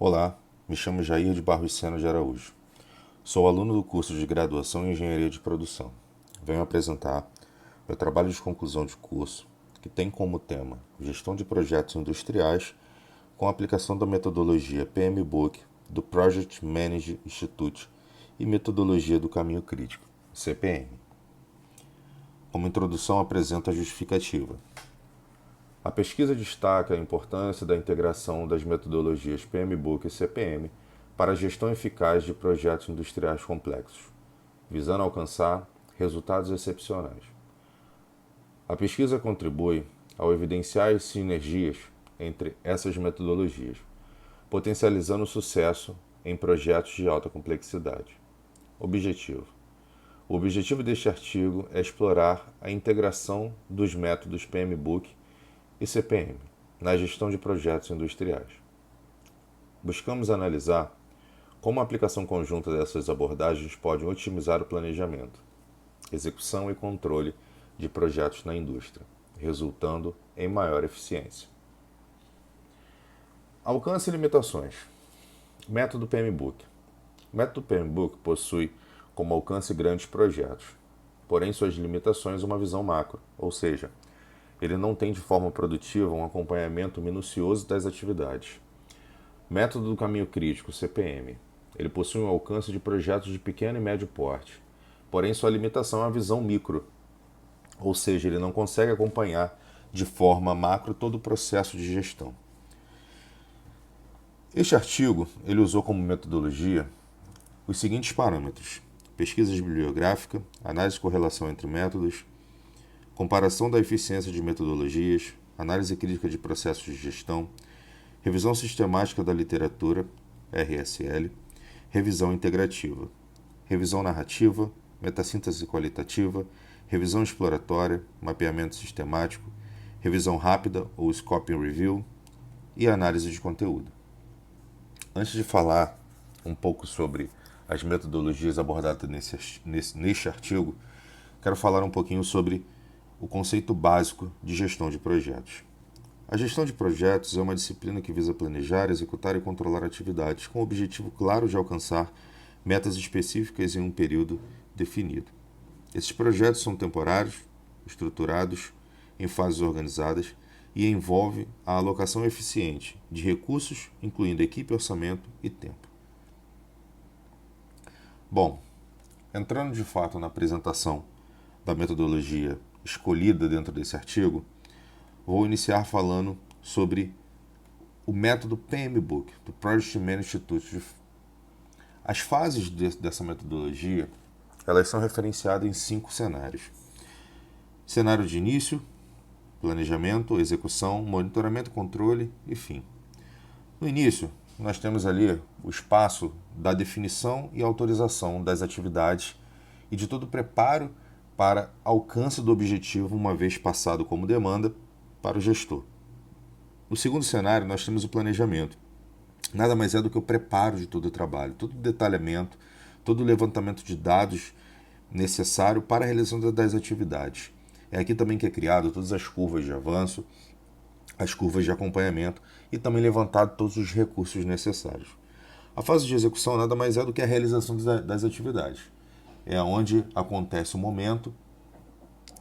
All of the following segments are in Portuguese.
Olá, me chamo Jair de Barros Sena de Araújo. Sou aluno do curso de graduação em Engenharia de Produção. Venho apresentar meu trabalho de conclusão de curso, que tem como tema Gestão de Projetos Industriais com a aplicação da metodologia PMBOK do Project Management Institute e metodologia do Caminho Crítico, CPM. Como introdução, apresento a justificativa. A pesquisa destaca a importância da integração das metodologias PMBOK e CPM para a gestão eficaz de projetos industriais complexos, visando alcançar resultados excepcionais. A pesquisa contribui ao evidenciar as sinergias entre essas metodologias, potencializando o sucesso em projetos de alta complexidade. Objetivo: o objetivo deste artigo é explorar a integração dos métodos PMBOK e CPM na gestão de projetos industriais. Buscamos analisar como a aplicação conjunta dessas abordagens pode otimizar o planejamento, execução e controle de projetos na indústria, resultando em maior eficiência. Alcance e limitações. Método PMBOK. O método PMBOK possui como alcance grandes projetos, porém suas limitações uma visão macro, ou seja, ele não tem de forma produtiva um acompanhamento minucioso das atividades. Método do Caminho Crítico, CPM. Ele possui um alcance de projetos de pequeno e médio porte, porém sua limitação é a visão micro, ou seja, ele não consegue acompanhar de forma macro todo o processo de gestão. Este artigo ele usou como metodologia os seguintes parâmetros: pesquisa bibliográfica, análise de correlação entre métodos, comparação da eficiência de metodologias, análise crítica de processos de gestão, revisão sistemática da literatura, RSL, revisão integrativa, revisão narrativa, metassíntese qualitativa, revisão exploratória, mapeamento sistemático, revisão rápida ou scoping review e análise de conteúdo. Antes de falar um pouco sobre as metodologias abordadas neste artigo, quero falar um pouquinho sobre o conceito básico de gestão de projetos. A gestão de projetos é uma disciplina que visa planejar, executar e controlar atividades com o objetivo claro de alcançar metas específicas em um período definido. Esses projetos são temporários, estruturados, em fases organizadas e envolve a alocação eficiente de recursos, incluindo equipe, orçamento e tempo. Bom, entrando de fato na apresentação da metodologia escolhida dentro desse artigo, vou iniciar falando sobre o método PMBOK, do Project Management Institute. As fases dessa metodologia, elas são referenciadas em 5 cenários. Cenário de início, planejamento, execução, monitoramento, controle e fim. No início, nós temos ali o espaço da definição e autorização das atividades e de todo o preparo para alcance do objetivo, uma vez passado como demanda, para o gestor. No segundo cenário, nós temos o planejamento. Nada mais é do que o preparo de todo o trabalho, todo o detalhamento, todo o levantamento de dados necessário para a realização das atividades. É aqui também que é criado todas as curvas de avanço, as curvas de acompanhamento e também levantado todos os recursos necessários. A fase de execução nada mais é do que a realização das atividades. É onde acontece o momento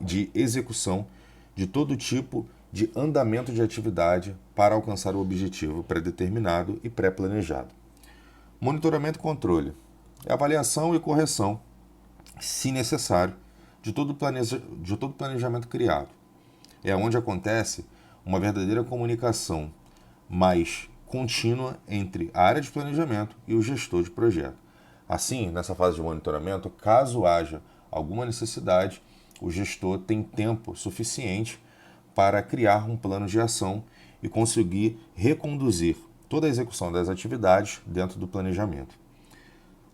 de execução de todo tipo de andamento de atividade para alcançar o objetivo pré-determinado e pré-planejado. Monitoramento e controle é avaliação e correção, se necessário, de todo o planejamento criado. É onde acontece uma verdadeira comunicação mais contínua entre a área de planejamento e o gestor de projeto. Assim, nessa fase de monitoramento, caso haja alguma necessidade, o gestor tem tempo suficiente para criar um plano de ação e conseguir reconduzir toda a execução das atividades dentro do planejamento.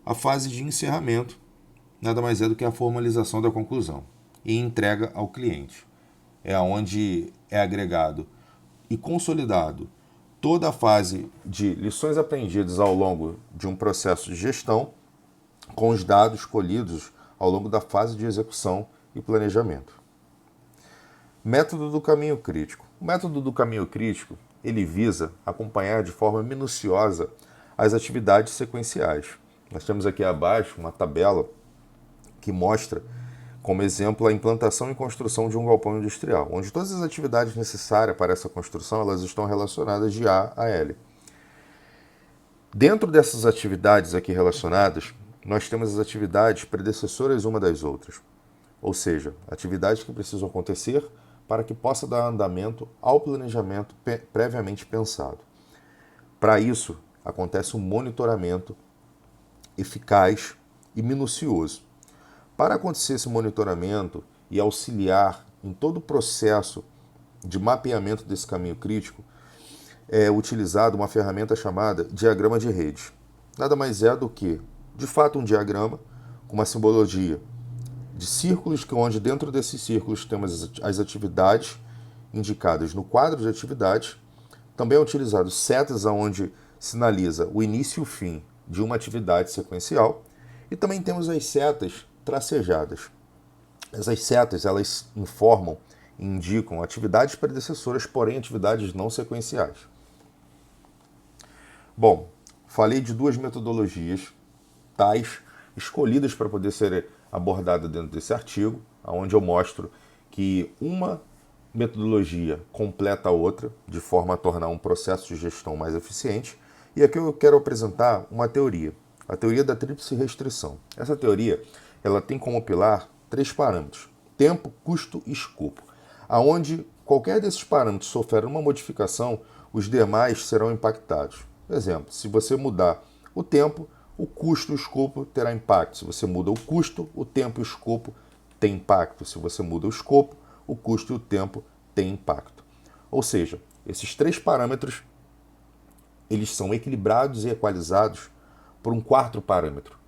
A fase de encerramento nada mais é do que a formalização da conclusão e entrega ao cliente. É onde é agregado e consolidado toda a fase de lições aprendidas ao longo de um processo de gestão com os dados colhidos ao longo da fase de execução e planejamento. Método do caminho crítico. O método do caminho crítico ele visa acompanhar de forma minuciosa as atividades sequenciais. Nós temos aqui abaixo uma tabela que mostra, como exemplo, a implantação e construção de um galpão industrial, onde todas as atividades necessárias para essa construção elas estão relacionadas de A a L. Dentro dessas atividades aqui relacionadas, nós temos as atividades predecessoras uma das outras, ou seja, atividades que precisam acontecer para que possa dar andamento ao planejamento previamente pensado. Para isso, acontece um monitoramento eficaz e minucioso. Para acontecer esse monitoramento e auxiliar em todo o processo de mapeamento desse caminho crítico, é utilizada uma ferramenta chamada diagrama de rede. Nada mais é do que, de fato, um diagrama com uma simbologia de círculos, onde dentro desses círculos temos as atividades indicadas no quadro de atividades. Também é utilizado setas, onde sinaliza o início e o fim de uma atividade sequencial. E também temos as setas tracejadas. Essas setas elas informam e indicam atividades predecessoras, porém atividades não sequenciais. Bom, falei de duas metodologias tais escolhidas para poder ser abordada dentro desse artigo, onde eu mostro que uma metodologia completa a outra, de forma a tornar um processo de gestão mais eficiente. E aqui eu quero apresentar uma teoria, a teoria da tríplice restrição. Essa teoria ela tem como pilar 3 parâmetros: tempo, custo e escopo, aonde qualquer desses parâmetros sofrer uma modificação, os demais serão impactados. Por exemplo, se você mudar o tempo, o custo e o escopo terá impacto. Se você muda o custo, o tempo e o escopo têm impacto. Se você muda o escopo, o custo e o tempo têm impacto. Ou seja, esses 3 parâmetros eles são equilibrados e equalizados por um 4º parâmetro,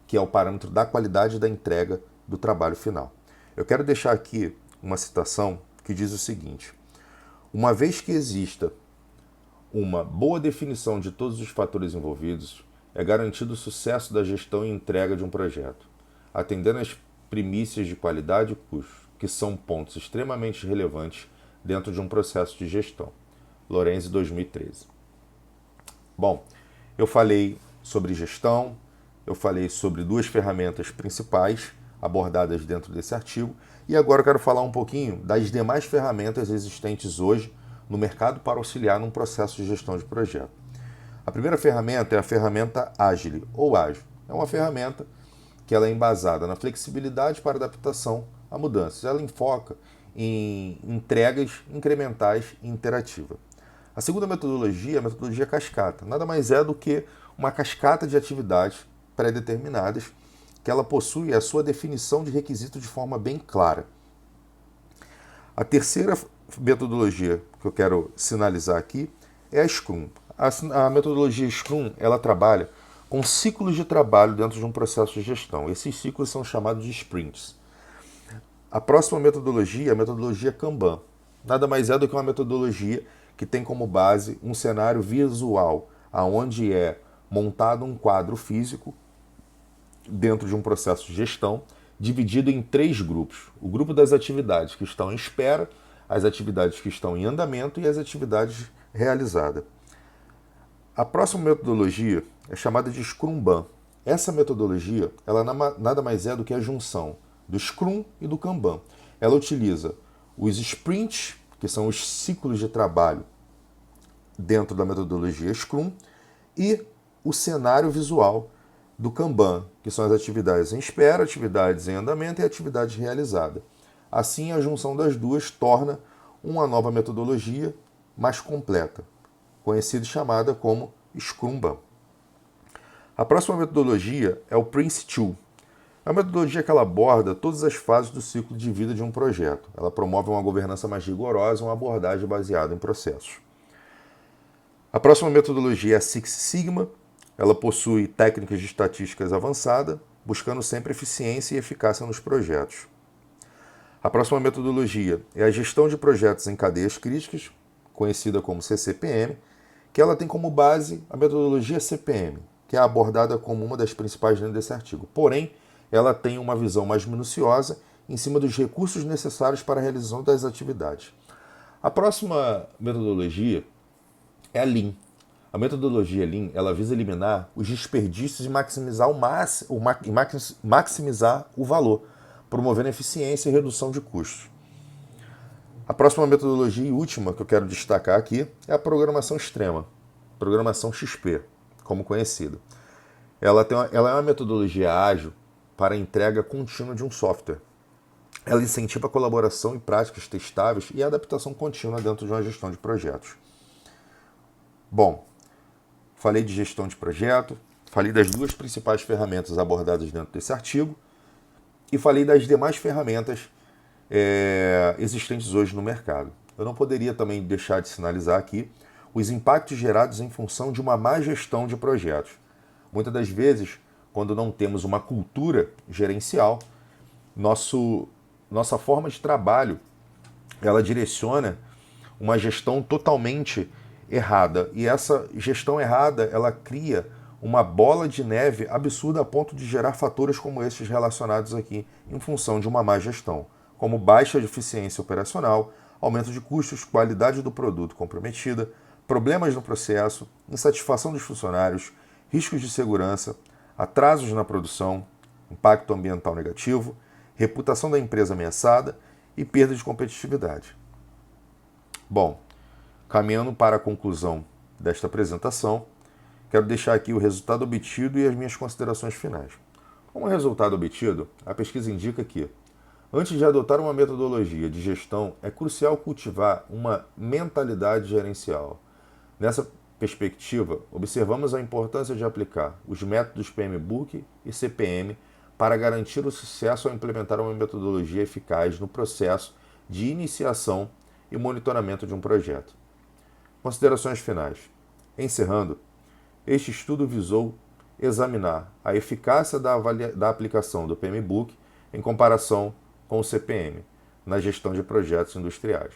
que é o parâmetro da qualidade da entrega do trabalho final. Eu quero deixar aqui uma citação que diz o seguinte: uma vez que exista uma boa definição de todos os fatores envolvidos, é garantido o sucesso da gestão e entrega de um projeto, atendendo às primícias de qualidade e custo, que são pontos extremamente relevantes dentro de um processo de gestão. Lorenzi, 2013. Bom, eu falei sobre gestão, eu falei sobre 2 ferramentas principais abordadas dentro desse artigo, e agora eu quero falar um pouquinho das demais ferramentas existentes hoje no mercado para auxiliar num processo de gestão de projeto. A primeira ferramenta é a ferramenta Agile, ou ágil. É uma ferramenta que ela é embasada na flexibilidade para adaptação a mudanças. Ela enfoca em entregas incrementais e interativa. A segunda metodologia é a metodologia cascata. Nada mais é do que uma cascata de atividades pré-determinadas que ela possui a sua definição de requisito de forma bem clara. A terceira metodologia que eu quero sinalizar aqui é a Scrum. A metodologia Scrum ela trabalha com ciclos de trabalho dentro de um processo de gestão. Esses ciclos são chamados de sprints. A próxima metodologia é a metodologia Kanban. Nada mais é do que uma metodologia que tem como base um cenário visual, onde é montado um quadro físico dentro de um processo de gestão, dividido em 3 grupos. O grupo das atividades que estão em espera, as atividades que estão em andamento e as atividades realizadas. A próxima metodologia é chamada de Scrumban. Essa metodologia ela nada mais é do que a junção do Scrum e do Kanban. Ela utiliza os sprints, que são os ciclos de trabalho dentro da metodologia Scrum, e o cenário visual do Kanban, que são as atividades em espera, atividades em andamento e atividades realizadas. Assim, a junção das duas torna uma nova metodologia mais completa, conhecida e chamada como Scrumban. A próxima metodologia é o Prince2. É uma metodologia que ela aborda todas as fases do ciclo de vida de um projeto. Ela promove uma governança mais rigorosa, uma abordagem baseada em processos. A próxima metodologia é a Six Sigma. Ela possui técnicas de estatísticas avançadas, buscando sempre eficiência e eficácia nos projetos. A próxima metodologia é a gestão de projetos em cadeias críticas, conhecida como CCPM, que ela tem como base a metodologia CPM, que é abordada como uma das principais dentro desse artigo. Porém, ela tem uma visão mais minuciosa em cima dos recursos necessários para a realização das atividades. A próxima metodologia é a Lean. A metodologia Lean, ela visa eliminar os desperdícios e maximizar maximizar o valor, promovendo eficiência e redução de custos. A próxima metodologia e última que eu quero destacar aqui é a programação extrema, programação XP, como conhecida. Ela é uma metodologia ágil para a entrega contínua de um software. Ela incentiva a colaboração e práticas testáveis e a adaptação contínua dentro de uma gestão de projetos. Bom, falei de gestão de projeto, falei das duas principais ferramentas abordadas dentro desse artigo e falei das demais ferramentas existentes hoje no mercado. Eu não poderia também deixar de sinalizar aqui os impactos gerados em função de uma má gestão de projetos. Muitas das vezes, quando não temos uma cultura gerencial, nossa forma de trabalho ela direciona uma gestão totalmente errada. E essa gestão errada ela cria uma bola de neve absurda a ponto de gerar fatores como esses relacionados aqui em função de uma má gestão, como baixa eficiência operacional, aumento de custos, qualidade do produto comprometida, problemas no processo, insatisfação dos funcionários, riscos de segurança, atrasos na produção, impacto ambiental negativo, reputação da empresa ameaçada e perda de competitividade. Bom, caminhando para a conclusão desta apresentação, quero deixar aqui o resultado obtido e as minhas considerações finais. Como resultado obtido, a pesquisa indica que, antes de adotar uma metodologia de gestão, é crucial cultivar uma mentalidade gerencial. Nessa perspectiva, observamos a importância de aplicar os métodos PMBOK e CPM para garantir o sucesso ao implementar uma metodologia eficaz no processo de iniciação e monitoramento de um projeto. Considerações finais. Encerrando, este estudo visou examinar a eficácia da aplicação do PMBOK em comparação com o CPM na gestão de projetos industriais.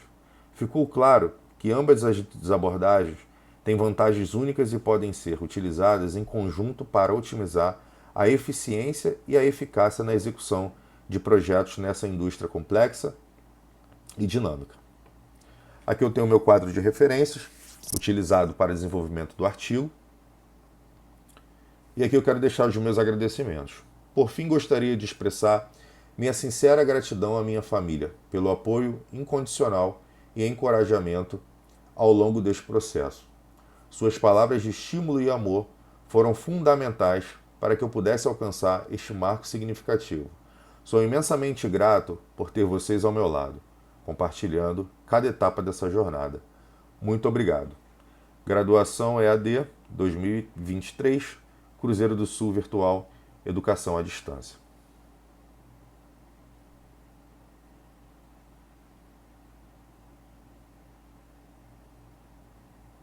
Ficou claro que ambas as abordagens têm vantagens únicas e podem ser utilizadas em conjunto para otimizar a eficiência e a eficácia na execução de projetos nessa indústria complexa e dinâmica. Aqui eu tenho o meu quadro de referências, utilizado para desenvolvimento do artigo. E aqui eu quero deixar os meus agradecimentos. Por fim, gostaria de expressar minha sincera gratidão à minha família pelo apoio incondicional e encorajamento ao longo deste processo. Suas palavras de estímulo e amor foram fundamentais para que eu pudesse alcançar este marco significativo. Sou imensamente grato por ter vocês ao meu lado, compartilhando cada etapa dessa jornada. Muito obrigado. Graduação EAD 2023, Cruzeiro do Sul Virtual, Educação à Distância.